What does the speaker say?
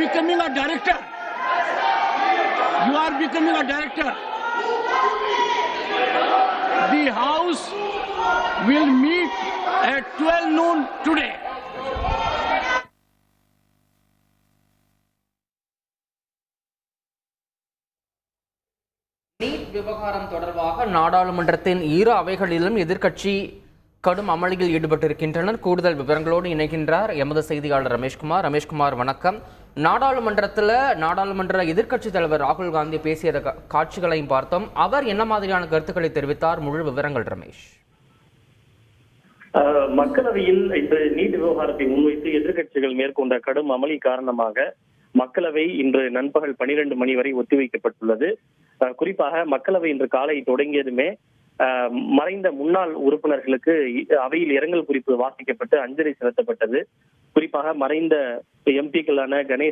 becoming a director. You are becoming a director. The House will meet at 12 noon today. NEET விவகாரம் தொடர்பாக நாடாளுமன்றத்தின் இரு அவைகளிலும் எதிர்க்கட்சி கடும் அமளியில் ஈடுபட்டிருக்கின்றனர். கூடுதல் விவரங்களோடு இணைகின்றார் எமது செய்தியாளர் ரமேஷ்குமார். ரமேஷ்குமார், வணக்கம். நாடாளுமன்ற எதிர்க்கட்சி தலைவர் ராகுல் காந்தி பேசிய காட்சிகளையும் பார்த்தோம். அவர் என்ன மாதிரியான கருத்துக்களை தெரிவித்தார்? முழு விவரங்கள் ரமேஷ். மக்களவையில் இன்று நீட் விவகாரத்தை முன்வைத்து எதிர்க்கட்சிகள் மேற்கொண்ட கடும் அமளி காரணமாக மக்களவை இன்று நண்பகல் 12 மணி வரை ஒத்திவைக்கப்பட்டுள்ளது. குறிப்பாக மக்களவை இன்று காலை தொடங்கியதுமே மறைந்த முன்னாள் உறுப்பினர்களுக்கு அவையில் இரங்கல் குறிப்பு வாசிக்கப்பட்டு அஞ்சலி செலுத்தப்பட்டது. குறிப்பாக மறைந்த எம்பிக்களான கணேஷ்